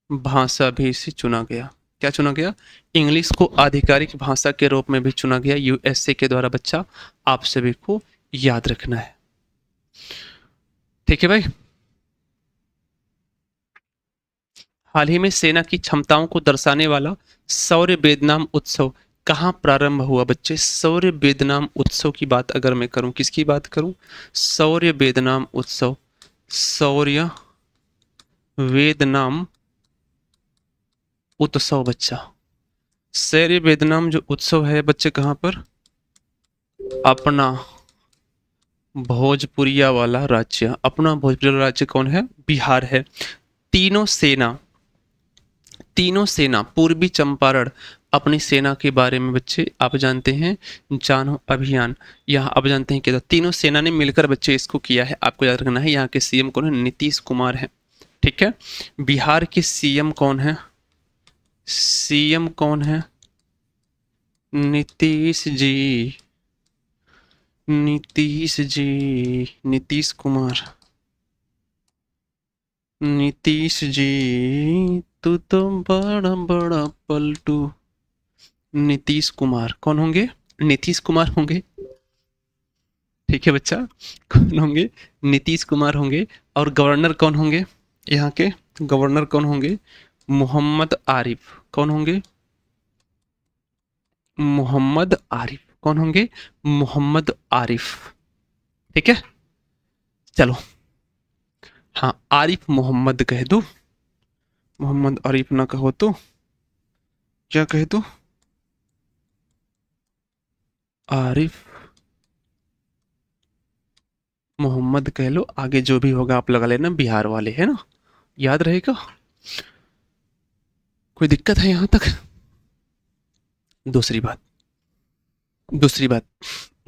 भाषा भी इसे चुना गया। क्या चुना गया? इंग्लिश को आधिकारिक भाषा के रूप में भी चुना गया यूएसए के द्वारा। बच्चा आप सभी को याद रखना है, ठीक है भाई। हाल ही में सेना की क्षमताओं को दर्शाने वाला शौर्य वेदनाम उत्सव कहाँ प्रारंभ हुआ बच्चे? शौर्य वेदनाम उत्सव की बात अगर मैं करूं, किसकी बात करूं? शौर्य वेदनाम उत्सव। शौर्य वेदनाम उत्सव बच्चा, शौर्य वेदनाम जो उत्सव है बच्चे कहाँ पर? अपना भोजपुरिया वाला राज्य। अपना भोजपुरिया राज्य कौन है? बिहार है। तीनों सेना पूर्वी चंपारण अपनी सेना के बारे में बच्चे आप जानते हैं, जानो अभियान। यहाँ आप जानते हैं क्या? तीनों सेना ने मिलकर बच्चे इसको किया है, आपको याद रखना है। यहाँ के सीएम कौन है? नीतीश कुमार है, ठीक है। बिहार के सीएम कौन है? सीएम कौन है? नीतीश जी, नीतीश जी, नीतीश कुमार। नीतीश जी तू तो बड़ा बड़ा पलटू। नीतीश कुमार कौन होंगे? नीतीश कुमार होंगे, ठीक है बच्चा। कौन होंगे? नीतीश कुमार होंगे। और गवर्नर कौन होंगे? यहाँ के गवर्नर कौन होंगे? मोहम्मद आरिफ। कौन होंगे? मोहम्मद आरिफ। कौन होंगे? मोहम्मद आरिफ, ठीक है। चलो, हाँ, आरिफ मोहम्मद कह दो। मोहम्मद आरिफ ना कहो तो क्या कह दो? आरिफ मोहम्मद कह लो, आगे जो भी होगा आप लगा लेना, बिहार वाले है ना, याद रहेगा। कोई दिक्कत है यहां तक? दूसरी बात,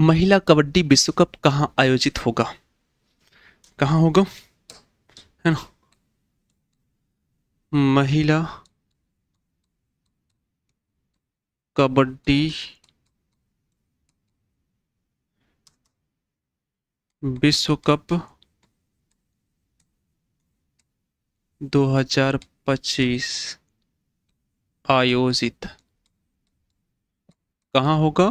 महिला कबड्डी विश्व कप कहाँ आयोजित होगा? कहाँ होगा, है ना? महिला कबड्डी विश्व कप 2025 आयोजित कहाँ होगा?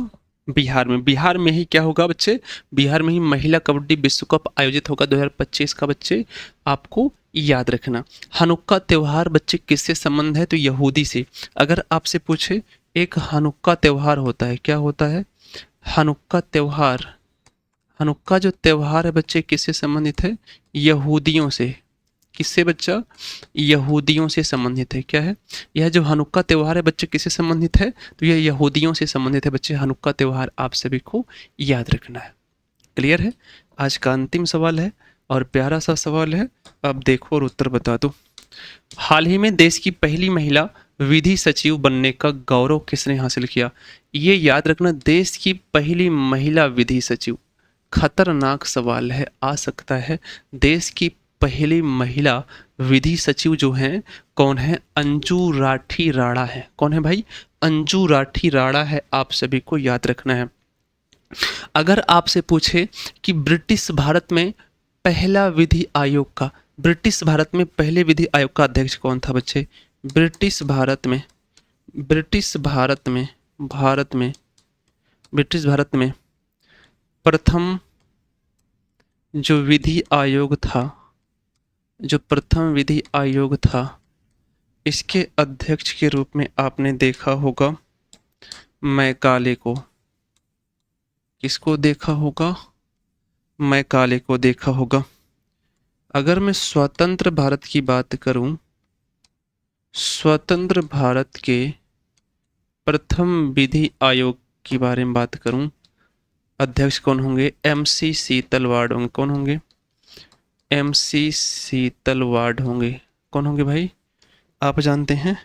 बिहार में। बिहार में ही क्या होगा बच्चे? बिहार में ही महिला कबड्डी विश्व कप आयोजित होगा 2025 का बच्चे, आपको याद रखना। हनुक्का त्योहार बच्चे किससे संबंध है? तो यहूदी से। अगर आपसे पूछे एक हनुक्का त्योहार होता है, क्या होता है? हनुक्का त्योहार। हनुक्का जो त्योहार है बच्चे किससे संबंधित है? यहूदियों से। किससे बच्चा? यहूदियों से संबंधित है। क्या है यह जो हनुक्का त्योहार है बच्चे, किससे संबंधित है? तो यह यहूदियों से संबंधित है बच्चे। हनुक्का त्योहार आप सभी को याद रखना है। क्लियर है? आज का अंतिम सवाल है और प्यारा सा सवाल है, अब देखो और उत्तर बता दो। हाल ही में देश की पहली महिला विधि सचिव बनने का गौरव किसने हासिल किया? ये याद रखना, देश की पहली महिला विधि सचिव। खतरनाक सवाल है, आ सकता है। देश की पहली महिला विधि सचिव जो हैं कौन है? अंजू राठी राणा है। कौन है भाई? अंजू राठी राणा है, आप सभी को याद रखना है। अगर आपसे पूछे कि ब्रिटिश भारत में पहला विधि आयोग का, ब्रिटिश भारत में पहले विधि आयोग का अध्यक्ष कौन था बच्चे? ब्रिटिश भारत में, ब्रिटिश भारत में, भारत में, ब्रिटिश भारत में प्रथम जो विधि आयोग था, जो प्रथम विधि आयोग था, इसके अध्यक्ष के रूप में आपने देखा होगा मैकाले को। किसको देखा होगा? मैकाले को देखा होगा। अगर मैं स्वतंत्र भारत की बात करूं, स्वतंत्र भारत के प्रथम विधि आयोग के बारे में बात करूं, अध्यक्ष कौन होंगे? MC शीतलवाड़ होंगे। कौन होंगे? MC शीतलवाड़ होंगे। कौन होंगे भाई? आप जानते हैं,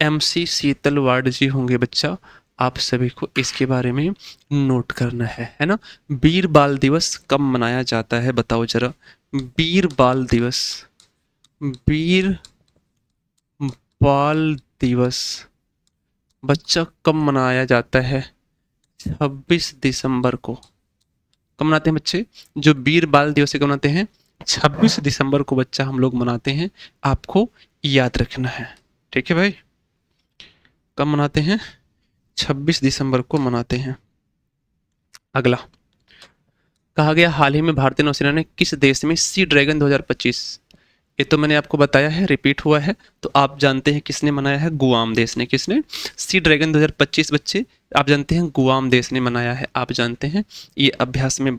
MC शीतलवाड़ जी होंगे बच्चा। आप सभी को इसके बारे में नोट करना है ना। वीर बाल दिवस कब मनाया जाता है बताओ जरा? वीर बाल दिवस, वीर बाल दिवस बच्चा कब मनाया जाता है? 26 दिसंबर को। कब मनाते हैं बच्चे? जो वीर बाल दिवस कब मनाते हैं? 26 दिसंबर को बच्चा हम लोग मनाते हैं, आपको याद रखना है। ठीक है भाई, कब मनाते हैं? 26 दिसंबर को मनाते हैं। अगला कहा गया, हाल ही में भारतीय नौसेना ने किस देश में सी ड्रैगन 2025, ये तो मैंने आपको बताया है, रिपीट हुआ है, तो आप जानते हैं किसने मनाया है? गुआम देश ने। किसने? सी ड्रैगन 2025 बच्चे आप जानते हैं गुआम देश ने मनाया है, आप जानते हैं, ये अभ्यास में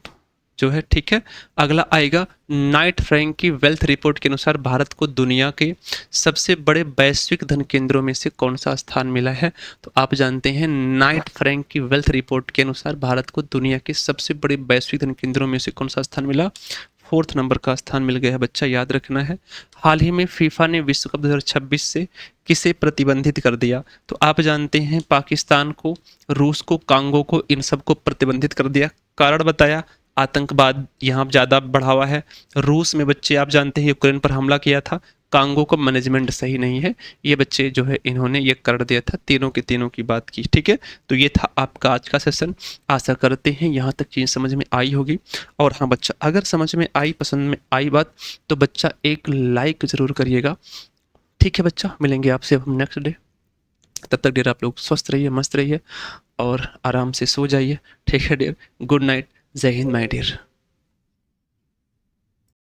जो है। ठीक है, अगला आएगा, नाइट फ्रैंक की वेल्थ रिपोर्ट के अनुसार भारत को दुनिया के सबसे बड़े वैश्विक धन केंद्रों में से कौन सा स्थान मिला है? तो आप जानते हैं नाइट फ्रैंक की वेल्थ रिपोर्ट के अनुसार भारत को दुनिया के सबसे बड़े वैश्विक धन केंद्रों में से कौन सा स्थान मिला? 4th नंबर का स्थान मिल गया है बच्चा, याद रखना है। हाल ही में फीफा ने विश्व कप 2026 से किसे प्रतिबंधित कर दिया? तो आप जानते हैं पाकिस्तान को, रूस को, कांगो को, इन सब को प्रतिबंधित कर दिया। कारण बताया, आतंकवाद यहाँ ज़्यादा बढ़ावा है। रूस में बच्चे आप जानते हैं यूक्रेन पर हमला किया था। कांगो का मैनेजमेंट सही नहीं है, ये बच्चे जो है इन्होंने ये कर दिया था, तीनों के तीनों की बात की। ठीक है, तो ये था आपका आज का सेशन। आशा करते हैं यहाँ तक चीज़ समझ में आई होगी। और हाँ बच्चा, अगर समझ में आई, पसंद में आई बात, तो बच्चा एक लाइक ज़रूर करिएगा। ठीक है बच्चा, मिलेंगे आपसे हम नेक्स्ट डे। तब तक डियर आप लोग स्वस्थ रहिए, मस्त रहिए और आराम से सो जाइए। ठीक है डियर, गुड नाइट, जय हिंद माय डियर।